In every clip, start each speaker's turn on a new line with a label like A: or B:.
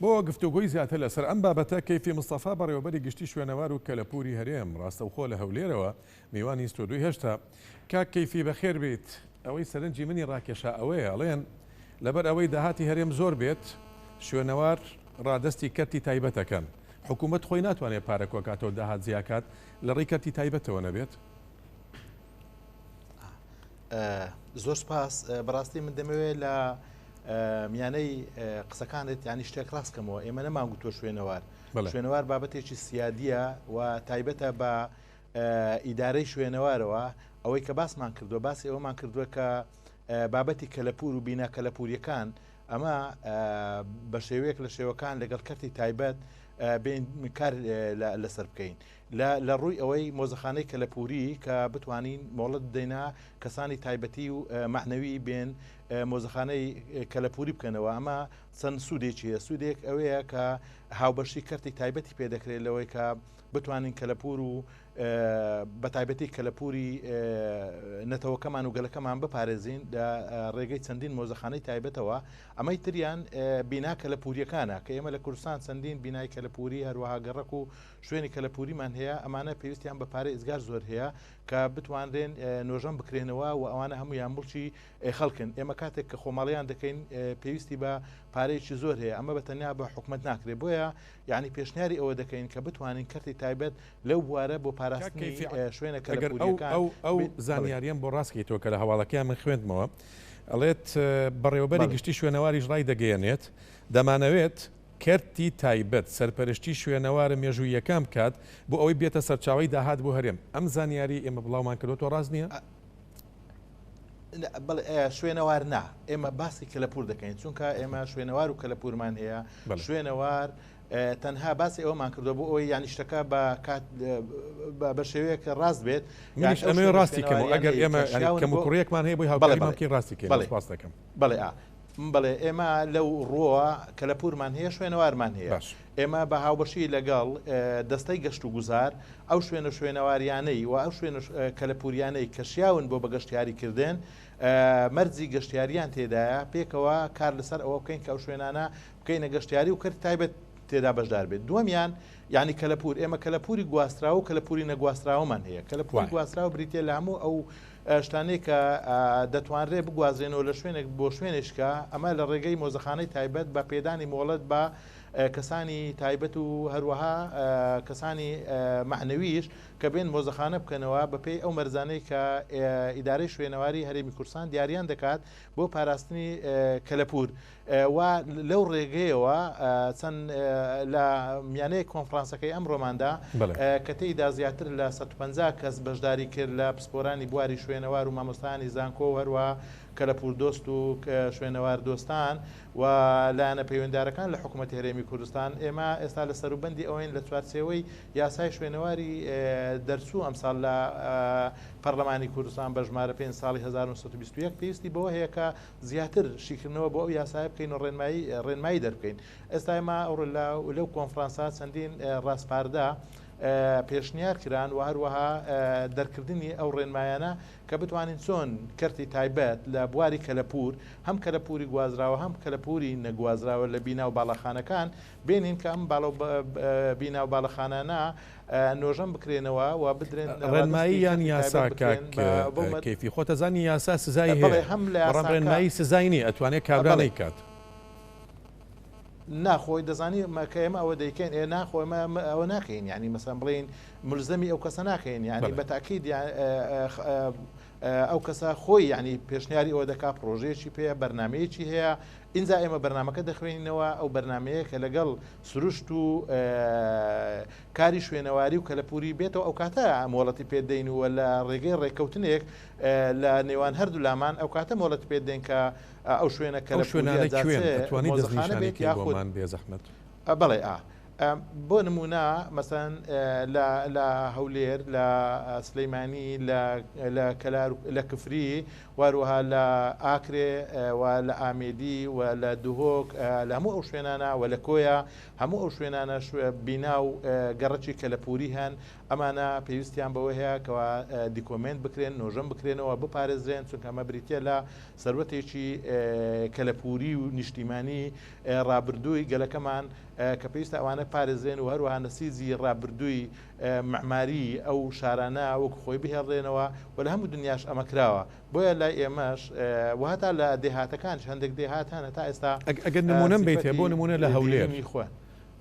A: بۆ گفتوگۆی زیاتر لەسەر ئەم بابەتە کەیفی مستەفا بەڕێوەبەری گشتی شوێنەوار و کەلەپوری هەرێم ڕاستەوخۆ لە هەولێرەوە میوانی ستۆدیۆی هێشتا کاک کەیفی بەخێر بێت ئەوەی سەرنجی منی ڕاکێشا ئەوەیە ئەڵێن لەبەر ئەوەی داهاتی هەرێم زۆر بێت شوێنەوار ڕادستی کەرتی تایبەتەکەن حکوومەت خۆی ناتوانێت پارەکۆکاتەوە داهات زیاکات لە ڕێی کەرتی تایبەتەوە نەبێت.
B: زۆر سپاس بەڕاستی من دەمەوێت لە میانەی قسەکانت ینی شتێک ڕاستکەمەوە ئێمە نەمانگوتۆ شوێنەوار بابەتێکی سیادیە و تایبەتە بە ئیدارەی شوێنەوارەوە ئەوەی کە باسمان کردووە باسی ئەوەمان کردووە کە بابەتی کەلەپور و بینا کەلەپوریەکان ئەمە بە شێوەیەک لە شێوەکان لەگەڵ کەرتی تایبەت کار لەسەر بکەین لە ڕووی ئەوەی مۆزەخانەی کەلەپوری کە بتوانین مۆڵەت بدەینە کەسانی تایبەتی و معنەوی بێن مۆزەخانەی کەلەپوری بکەنەوە ئەمە چەند سوودێکیە سوودێک ئەوەیە کە هاوبەشی کەرتی تایبەتی پێدەکرێت لەوەی کە بتوانین کەلەپور و بە تایبەتی کەلەپوری نەتەوەکەمان و گەلەکەمان بپارێزین لە ڕێگەی چەندین مۆزەخانەی تایبەتەوە ئەمەی تریان بینا کەلەپوریەکانە کە ئێمە لە کوردستان چەندین بینای کەلەپوری هەروەها گەڕک و شوێنی کەلەپوریمان هەیە ئەمانە پێویستیان بە پارەی ئزگار زۆر هەیە کە بتوانرێن نۆژەم بکرێنەوە و ئەوانە هەمویان مڵکی خەڵکن ئێمە کاتێک کە خۆماڵیان دەکەین پێویستی بە پارەیەکی زۆر هەیە ئەمە بەتەنیا بە حکومت ناکرێت بۆیە یعنی پێشنیاری ئەوە دەکەین کە بتوانین کەرتی تایبەت لەو بوارە بۆ پاراستنی شوێنە کەلەپوریەکان
A: ئەو زانیاریان بۆ ڕاستکەیتەوە کە لە هەواڵەکەیان من خوێندمەوە ئەڵێت بەڕێوەبەری گشتی شوێنەواریش ڕای دەگەیەنێت دەمانەوێت کەرتی تایبەت سەرپەرشتی شوێنەوارە مێژوویەکان بکات بۆ ئەوەی بێتە سەرچاوی داهات بۆ هەرێم ئەم زانیاری ئێمە بڵاومان کردوەوە ڕاست نییە؟
B: شوێنەوار نا ئێمە باسی کەلەپور دەکەین چونکە ئێمە شوێنەوار و کەلەپورمان هەیە شوێنەوار تەنها باسی ئەومان کردو بۆ ئەوی ینی شتەکە بە شێوەیەکە ڕاست بێت
A: ئەمە ڕاستیکەم ئەگەر ئێمە کەم و کوڕیەکمان هەیە بۆی هاوڵی ڕاستیکە باس دەکەم
B: بەڵێ ئێمە لەو ڕۆوە کەلەپورمان هەیە شوێنەوارمان هەیە ئێمە بە هاوبەشی لەگەڵ دەستەی گەشت و گوزار ئەو شوێنەواریانەی و ئەو شوێنە کەلەپوریانەی کە شیاون بۆ بەگەشتیاریکردن مەرجی گەشتیاریان تێدایە پێکەوە کار لەسەر ئەوە بکەین کە ئەو شوێنانە بکەینە گەشتیاری و کەرتی تایبەت تێدا بەشدار بێت دووەمیان یعنی کەلەپور ئێمە کەلەپوری گواستراوە و کەلەپوری نەگواستراوەمان هەیە کەلەپوری گواستراوە بریتێ لە هەموو ئەو شتانەی کە دەتوانرێت بگوازرێنەوە لە شوێنێک بۆ شوێنێشکە ئەمە لە ڕێگەی مۆزەخانەی تایبەت بە پێدانی مۆڵەت بە کەسانی تایبەت و هەروەها کەسانی معنەویش کە بێن مۆزەخانە بکەنەوە بەپێی ئەو مەرزانەی کە ئیدارەی شوێنەواری هەرێمی کوردستان دیاریان دەکات بۆ پاراستنی کەلەپور و لەو ڕێگەیەوە چەند لە میانەیە کۆنفرانسەکەی ئەمڕۆماندا کە تێیدا زیاتر لە 150 کەس بەشداری کرد لە پسپۆرانی بواری شوێنەوار و مامۆستانی زانکۆ و هەروە کەلەپور دۆست و شوێنەوار دۆستان و لایەنە پەیوەنددارەکان لە حکوومەتی هەرێمی کوردستان ئێمە ئێستا لە سەروبەندی ئەوەین لە چوارچێوەی یاسای شوێنەواری دەرچوو ئەمساڵ لە پەرلەمانی کوردستان بە ژمارە 5 ساڵی 1920 پێویستی بەوە هەیە کە زیاتر شیکردنەوە بۆ ئەو یاسای بکەین و ڕێنمایی دەربکەین ئێستا ئێمە لەو کۆنفرانسا چەندین ڕاستپاردا پێشنیار کران و هەروەها دەرکردنی ئەو ڕێنمایانە کە بتوانین چۆن کەرتی تایبەت لە بواری کەلەپور هەم کەلەپوری گوازراوە هەم کەلەپوری نەگوازراوە لە بینا و باڵەخانەکان بینین کە ئەم بینا و باڵەخانانە نۆژەم بکرێنەوە و بدرێن
A: ڕێنمایی یان یاسا کەیفی خۆتەزانی یاسا سزای هەیە بەڵام ڕێنمایی سزای نیە ئەتوانێت کابرانەی کات
B: ناخۆی دەزانی مەکە ئێمە ئەوە دەیکەین ناخۆمە ئەوە ناکەین ینی مەسەن بڵین ملزەمی ئەو کەسە ناکەین ینی بەتاکید ئەو کەسە خۆی ینی پێشنیاری ئەوە دەکا پرۆژەیەکی پێ بەرنمەیەکی هەیە اینجا ئێمە بەرنمەکە دەخوێنینەوە ئەو بەرنمەیە کە لەگەڵ سروشت و کاری شوێنەواری و کەلەپوری بێتەوە ئەو کاتە مۆڵەتی پێدەین و لە ڕێگەی ڕێککەوتنێک لە نێوان هەردوو لامان ئەو کاتە مۆڵەت پێدەین کە ئەو شوێنە کەلەپوریەکەوێن
A: توانی دەزنیشانێکی بۆمان بێ زەحمەت
B: بەڵێ بۆ نمونە مەسەن لە هەولێر لە سلەیمانی لە کفری واروها لە ئاکرێ و لە ئامێدی و لە دوهۆک لە هەموو ئەو شوێنانە و لە کۆیە هەموو ئەو شوێنانە بینا و گەڕەکی کەلەپوری هەن ئەمانە پێویستیان بەوە هەیە کەوا دیکۆمنت بکرێن نۆژەم بکرێنەوە بپارێزرێن چونکە ئەمە بریتە لە سەروەتێکی کەلەپوری و نیشتیمانی ڕابردووی گەلەکەمان کە پێویستە ئەوانە پارێزرێن و هەروەها نەسیزی ڕابردووی معماری ئەو شارانە وەکو خۆی بهێڵێنەوە و لە هەموو دنیاش ئەمە کراوە بۆیە لای ئێمەش وهتا لە دێهاتەکانش هەندێک دێهاتانە تا ئێستا
A: ئەگەر نمونەم بیت بۆ نمونە لە هەولێر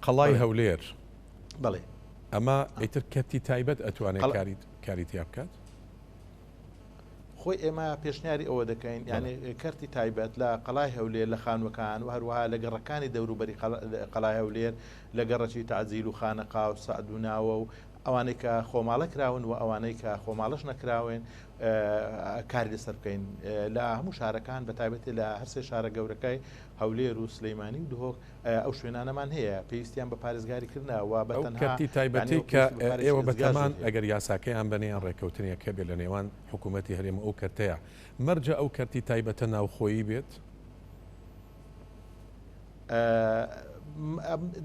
A: قەڵای هەولێر
B: بڵێ
A: ئەمە ئیتر کەتی تایبەت ئەتوانێت کاری تیا بکات
B: خۆی ئێمە پێشنیاری ئەوە دەکەین یعنی کەرتی تایبەت لە قەڵای هەولێر لە خانوەکان و هەروەها لە گەڕەکانی دەوروبەری قەڵای هەولێر لە گەڕەکی تعجیل و خانەقا و سەعد و ناوە و ئەوانەی کە خۆماڵە کراون و ئەوانەی کە خۆماڵش نەکراون کاری لەسەر بکەین لە هەموو شارەکان بە تایبەتی لە هەرسێ شارە گەورەکەی هەولێر و سلەیمانی و دهۆک ئەو شوێنانەمان هەیە پێویستیان بە پارێزگاریکردنەوە بە
A: کەتی تایبەتی کە ئێوە بەتەمان ئەگەر یاساکەیان بەنیان ڕێکەوتنیەکە بێت لە نێوان حکوومەتی هەرێمە ئەو کەرتەیە مەرجە ئەو کەرتی تایبەتە ناوخۆیی بێت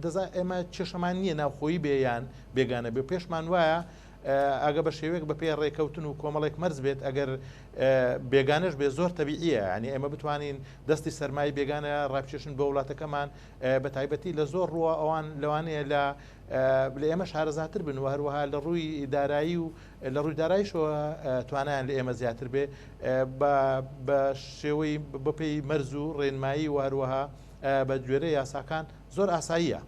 B: دەزا ئێمە چێشەمان نییە ناوخۆیی بێیان بێگانە بێ پێشمان وایە ئەگە بە شێوەیەک بە پێ ڕێکەوتن و کۆمەڵێک مەرز بێت ئەگەر بێگانش بێ زۆر تەبیعیە ینی ئێمە بتوانین دەستی سەرمای بێگانە ڕابچێشن بە وڵاتەکەمان بە تایبەتی لە زۆر ڕووە ئەوان لەوانەیە لە ئێمە شارەزاتر بن و هەروەها لە ڕووی دارایی و لە ڕووی داراییشەوە توانیان لە ئێمە زیاتر بێ بە شێوەی بەپێی مەرز و ڕێنمایی و هەروەها بە گوێرە یاساکان زۆر ئاساییە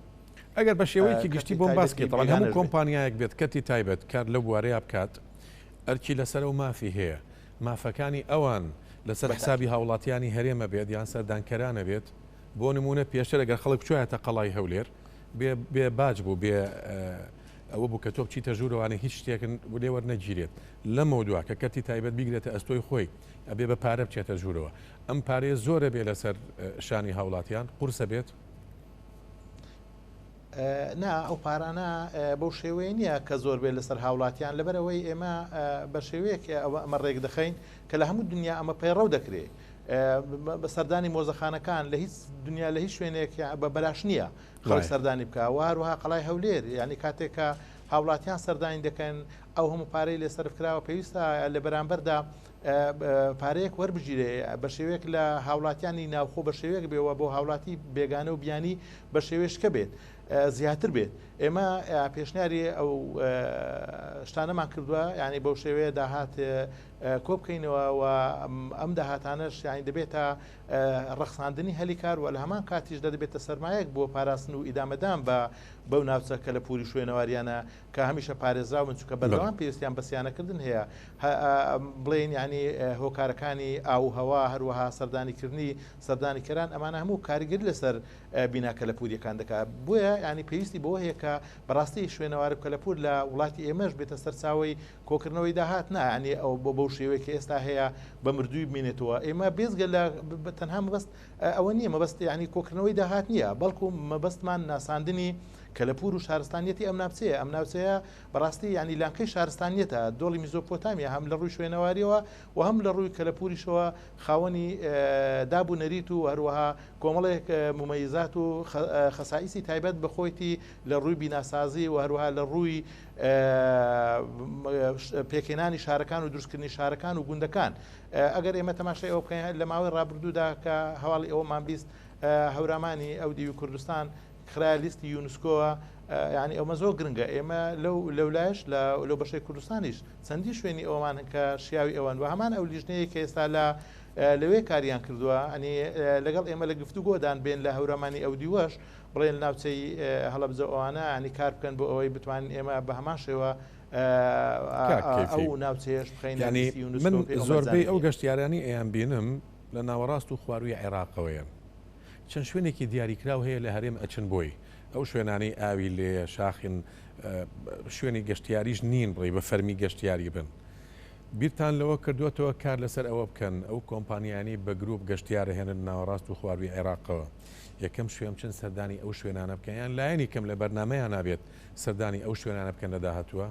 A: ئەگەر بە شێوەیەکی گشتی بۆم باسکێت بەڵام هەموو کۆمپانیایەک بێت کەتی تایبەت کار لە بوارەیە بکات ئەرکی لەسەر و مافی هەیە مافەکانی ئەوان لەسەر حسابی هاوڵاتیانی هەرێمە بێت یان سەردانکەرانە بێت بۆ نمونە پێشتر ئەگەر خەڵک بچوایەتە قەڵای هەولێر بێ باج بوو بێ ئەوە بوو کە تۆ بچیتە ژوورەوانە هیچ شتێکن لێ وەرنەگیرێت لەمە دووە کە کەتی تایبەت بیگرێتە ئەستۆی خۆی ئەبێ بە پارە بچێتە ژوورەوە ئەم پارێ زۆرە بێ لەسەر شانی هاوڵاتیان قورسە بێت
B: نا ئەو پارانە بەو شێوەیە نییە کە زۆر بێت لەسەر هاوڵاتیان لەبەرەوەی ئێمە بە شێوەیەک ئەمە ڕێک دەخەین کە لە هەموو دنیا ئەمە پەیڕەو دەکرێت بە سەردانی مۆزەخانەکان لە هیچ دنیا لە هیچ شوێنێک بە بەلاش نییە خەڵک سەردانی بکە و هەروەها قەڵای هەولێر ینی کاتێکە هاوڵاتیان سەردانی دەکەن ئەو هەموو پارەی لێسەر بکراوە پێویستە لە بەرامبەردا پارەیەک وەربگیرێ بە شێوەیەک لە هاوڵاتیانی ناوخۆ بە شێوەیەک بێەوە بۆ هاوڵاتی بێگانە و بیانی بە شێوێشکە بێت زیاتر بێت ئێمە پێشنیاری ئەو شتانەمان کردووە ینی بەو شێوەیە داهات کۆ بکەینەوە و ئەم داهاتانش یانی دەبێتە ڕەخساندنی هەلی کار و لە هەمان کاتیش دەبێتە سەرمایەک بۆ پاراستن و ئیدامەدان بەو ناوچە کە لە پوری شوێنەواریانە کە هەمیشە پارێزراون چونکە بەردەوام پێویستیان بەسییانەکردن هەیە بڵێن ینی هۆکارەکانی ئاو هەوا هەروەها سەردانیکردنی سەردانیکەران ئەمانە هەموو کاریگەری لەسەر بیناکە لە پوریەکان دەکات بۆیە ینی پێویستی بۆ هەیە کە بەڕاستی شوێنەوارە کە لە پور لە وڵاتی ئێمەش بێتە سەرچاوی کۆکردنەوەی داهات نانی ئەو بۆ شێوەیەکی ئێستا هەیە بە مردووی بمێنێتەوە ئێمە بێزگە لە تەنها مەبەست ئەوە نییە مەبەست ینی کۆکردنەوەی داهات نییە بەڵکو مەبەستمان ناساندنی کە لە پور و شارستانیەتی ئەم ناوچەیە ئەم ناوچەیە بەڕاستی ینی لانکەی شارستانیەتە دۆڵی میزۆپۆتامیا هەم لە ڕووی شوێنەواریەوە و هەم لە ڕووی کە لە پوریشەوە خاوەنی دابوو نەریت و هەروەها کۆمەڵێک ممەیزات و خەسائیسی تایبەت بە خۆیتی لە ڕووی بیناسازی و هەروەها لە ڕووی پێکێنانی شارەکان و دروستکردنی شارەکان و گوندەکان ئەگەر ئێمە تەماشای ئەو بکەین لە ماوەی ڕابردوودا کە هەواڵی ئەوەمان بیست هەورامانی ئەو دیوی کوردستان خراە لیستی یونسکۆوە ینی ئەومە زۆر گرنگە ئێمە لەولایش لەو بەشەی کوردستانیش چەندی شوێنی ئەومان کە شیاوی ئەوەن و هەمان ئەو لیژنەیە کە ئێستا لەوێ کاریان کردووە ئەنی لەگەڵ ئێمە لە گفتوگۆدان بێن لە هەورامانی ئەو دیوەش بڵێن لەناوچەی هەڵەبجە ئەوانە ینی کار بکەن بۆ ئەوەی بتوانین ئێمە بە هەمان شێوە ئەو ناوچەیەش بخەین
A: ینی من زۆربەی ئەو گەشتیارانی ئەیان بینم لە ناوەڕاست و خواروی عێراقەوەیان چەند شوێنێکی دیاریکراو هەیە لە هەرێم ئەچن بۆی ئەو شوێنانی ئاوی لێ شاخین شوێنی گەشتیاریش نین بڵێ بە فەرمی گەشتیاری بن بیرتان لەوە کردوێتەوە کار لەسەر ئەوە بکەن ئەو کۆمپانیانی بە گرروپ گەشتیارە هێنن ناوەڕاست و خواروی عێراقەوە یەکەم شوێن چەند سەردانی ئەو شوێنانە بکەیان لایەنی کەم لە بەرنمەیان نابێت سەردانی ئەو شوێنانە بکەن لە داهاتووە؟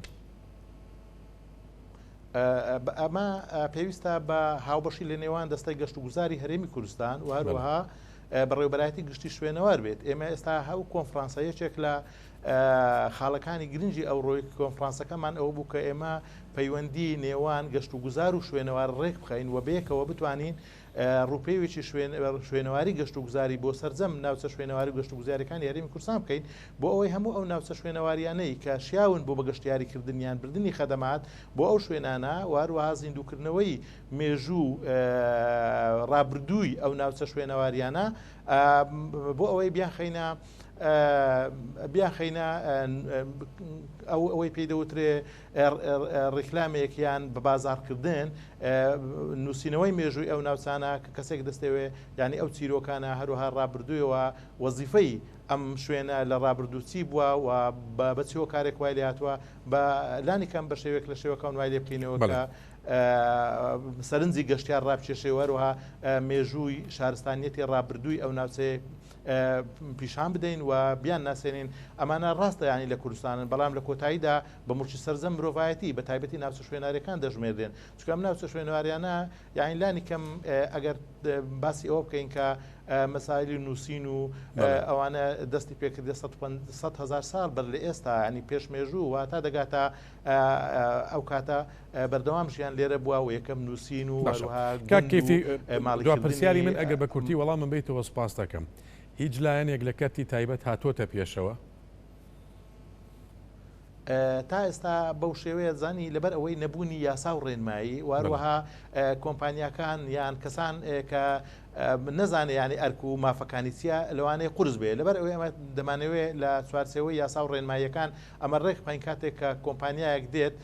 B: ئەمە پێویستە بە هاوبەشی لە نێوان دەستەی گەشت و گوزاری هەرێمی کوردستان و هەروەها بەڕێوەبەرایەتی گشتی شوێنەوار بێت. ئێمە ئێستا هەو کۆنفرانسایەکێک لە خاڵەکانی گرنگی ئەوڕۆی کۆنفرانسەکەمان ئەوە بوو کە ئێمە پەیوەندی نێوان گەشت و گوزار و شوێنەوار ڕێک بخەین و بەیەکەوە بتوانین ڕوپێوێکی شوێنەواری گەشت و گوزاری بۆ سەرجەم ناوچە شوێنەواری گەشت و گوزاریەکانی هەرێمی کوردستان بکەین بۆ ئەوەی هەموو ئەو ناوچە شوێنەواریانەی کە شیاون بۆ بەگەشتیاریکردنیان بردننی خەدەمات بۆ ئەو شوێنانە واروها زیندووکردنەوەی مێژوو ڕابردووی ئەو ناوچە شوێنەواریانە بۆ ئەوەی بیاخەینە ئەوەی پێدەوترێ ڕیکلامێکیان بە بازارکردن نووسینەوەی مێژووی ئەو ناوچانە کە کەسێک دەستێوێ ینی ئەو چیرۆکانە هەروها ڕابردوویەوە وەزیفەی ئەم شوێنە لە ڕابردووچی بووە و بەچیەوە کارێک وای لێ هاتووە بە لانی کەم بە شێوێک لە شێوەکان وای لێ بکەینەوە کە سەرنجی گەشتیار ڕابچێشێوەروها مێژووی شارستانیەتی ڕابردووی ئەو ناوچەیە پیشان بدەین و بیان ناسێنین. ئەمانە ڕاستە ینی لە کوردستانن، بەڵام لە کۆتاییدا بە موچی سەرجەم مرۆڤایەتی بە تایبەتی ناوچە شوێناریەکان دەژمێردێن، چونکە ئەم ناوچە شوێنەواریانە یعنی لانی کەم ئەگەر باسی ئەوە بکەین کە مەسایلی نووسین و ئەوانە دەستی پێکردێ 100,000 ساڵ بەر لە ئێستا ینی پێشمێژوو و تا دەگاتە ئەو کاتە بەردەوام ژیان لێرە بووە و یەکەم نووسین و
A: پرسیاری من ئەگەر بە کورتی وەڵام من بیتەوە سپاس دەکەم. هیچ لایەنێک لە کەتی تایبەت هاتوۆتە پێشەوە؟
B: تا ئێستا بەو شێوەیە زانی لەبەر ئەوەی نەبوونی یاسا و ڕێنمایی واروەها کۆمپانیاکان یان کەسان کە نەزانێ ینی ئەرک و مافەکانی چیە لەوانەیە قورس بێ، لەبەر ئەوەی ئەمە دەمانەوێت لە چوارچێوەی یاسا و ڕێنماییەکان ئەمە ڕێک پاین کاتێک کە کۆمپانیایەک دێت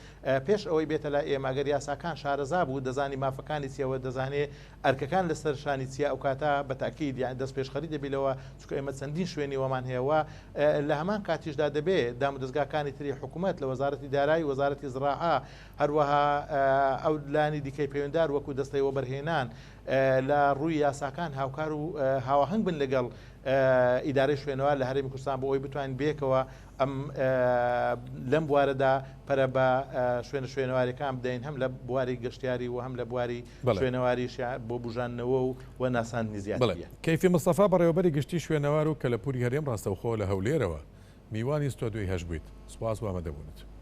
B: پێش ئەوەی بێتە لا ئێمەگەر یاساکان شارەزا بوو دەزانی مافەکانی چیەوە دەزانێت ئەرکەکان لەسەر شانی چیە ئەو کاتە بە تاکید یان دەست پێشخەری دەبیلەوە چونکە ئێمە چەندین شوێنی وەمان هەیەوە لە هەمان کاتیشدا دەبێت دام و دەستگاکانی تری حکوومەت لە وەزارەتی دارایی وەزارەتی زراعە هەروەها ئەو لانی دیکەی پەیوەنددار وەکو دەستەی وەبەرهێنان لە ڕووی یاساکان هاوکار و هاوەهنگ بن لەگەڵ ئیدارەی شوێنەوە لە هەرێمی کوردستان بۆ ئەوی بتوانین بێکەوە ئەم لەم بوارەدا پەرە بە شوێنەواریەکان بدەین هەم لە بواری گەشتیاری و هەم لە بواری شوێنەواری بۆ بژانەوە و ناساندنی زیاتر.
A: کەیفی مستەفا بەڕێوەبەری گشتی شوێنەوار و کەلەپوری هەرێم ڕاستەوخۆ لە هەولێرەوە میوانی ستۆدیۆی هەش بوویت. سوپاس و ئامادەبوونت.